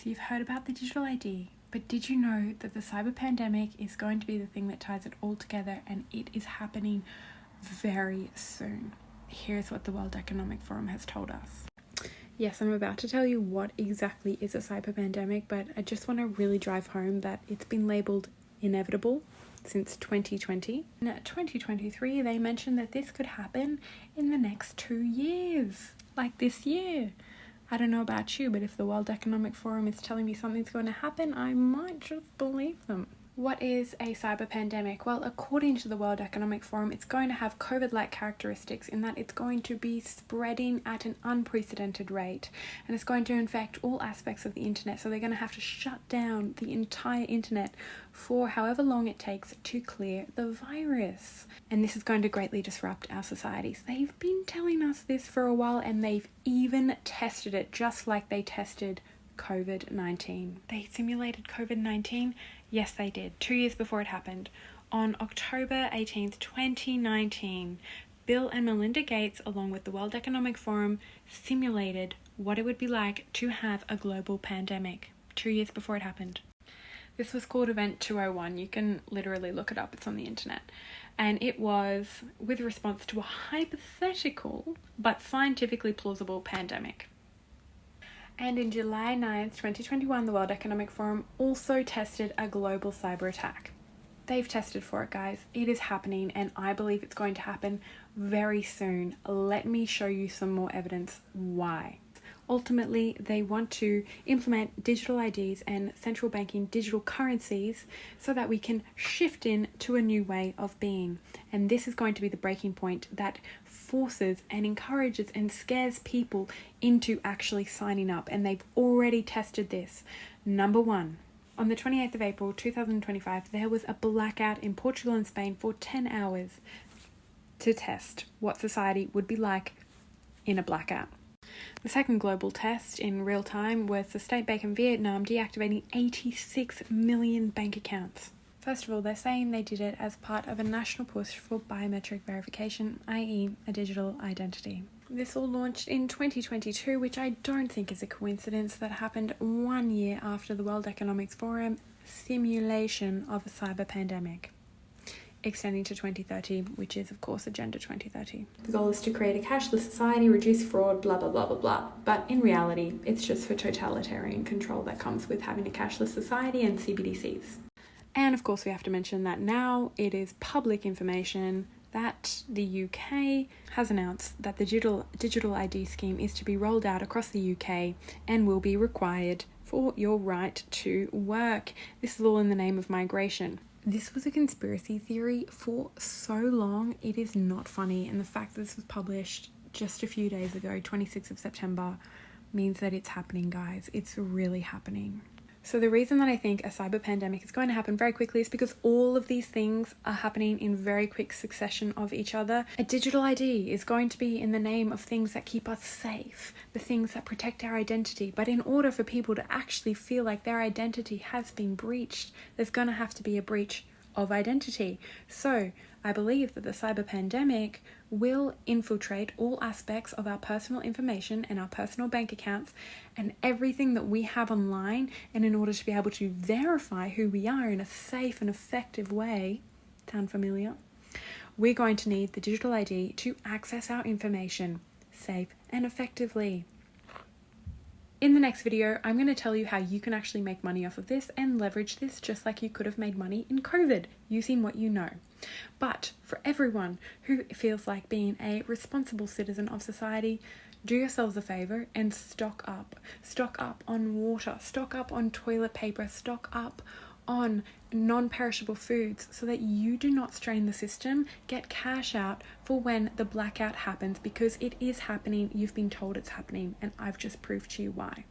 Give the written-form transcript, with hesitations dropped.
So you've heard about the digital ID, but did you know that the cyber pandemic is going to be the thing that ties it all together, and it is happening very soon? Here's what the World Economic Forum has told us. Yes, I'm about to tell you what exactly is a cyber pandemic, but I just want to really drive home that it's been labelled inevitable since 2020. In 2023, they mentioned that this could happen in the next 2 years, like this year. I don't know about you, but if the World Economic Forum is telling me something's going to happen, I might just believe them. What is a cyber pandemic? Well, according to the World Economic Forum, it's going to have COVID-like characteristics in that it's going to be spreading at an unprecedented rate, and it's going to infect all aspects of the internet. So they're going to have to shut down the entire internet for however long it takes to clear the virus. And this is going to greatly disrupt our societies. They've been telling us this for a while, and they've even tested it, just like they tested COVID-19. They simulated COVID-19? Yes, they did. 2 years before it happened. On October 18th, 2019, Bill and Melinda Gates, along with the World Economic Forum, simulated what it would be like to have a global pandemic 2 years before it happened. This was called Event 201. You can literally look it up. It's on the internet. And it was with response to a hypothetical but scientifically plausible pandemic. And in July 9th, 2021, the World Economic Forum also tested a global cyber attack. They've tested for it, guys. It is happening, and I believe it's going to happen very soon. Let me show you some more evidence why. Ultimately, they want to implement digital IDs and central banking digital currencies so that we can shift into a new way of being. And this is going to be the breaking point that forces and encourages and scares people into actually signing up. And they've already tested this. Number one, on the 28th of April 2025, there was a blackout in Portugal and Spain for 10 hours to test what society would be like in a blackout. The second global test in real time was the state bank in Vietnam deactivating 86 million bank accounts. First of all, they're saying they did it as part of a national push for biometric verification, i.e. a digital identity. This all launched in 2022, which I don't think is a coincidence. That happened 1 year after the World Economic Forum simulation of a cyber pandemic, extending to 2030, which is of course Agenda 2030. The goal is to create a cashless society, reduce fraud, blah, blah, blah, blah, blah. But in reality, it's just for totalitarian control that comes with having a cashless society and CBDCs. And of course, we have to mention that now it is public information that the UK has announced that the digital ID scheme is to be rolled out across the UK and will be required for your right to work. This is all in the name of migration. This was a conspiracy theory for so long, it is not funny. And the fact that this was published just a few days ago, 26th of September, means that it's happening, guys. It's really happening. So the reason that I think a cyber pandemic is going to happen very quickly is because all of these things are happening in very quick succession of each other. A digital ID is going to be in the name of things that keep us safe, the things that protect our identity. But in order for people to actually feel like their identity has been breached, there's going to have to be a breach of identity. So I believe that the cyber pandemic will infiltrate all aspects of our personal information and our personal bank accounts and everything that we have online. And in order to be able to verify who we are in a safe and effective way, sound familiar? We're going to need the digital ID to access our information safe and effectively. In the next video, I'm going to tell you how you can actually make money off of this and leverage this just like you could have made money in COVID using what you know. But for everyone who feels like being a responsible citizen of society, do yourselves a favor and stock up. Stock up on water, stock up on toilet paper, stock up on non-perishable foods so that you do not strain the system. Get cash out for when the blackout happens, because it is happening. You've been told it's happening, and I've just proved to you why.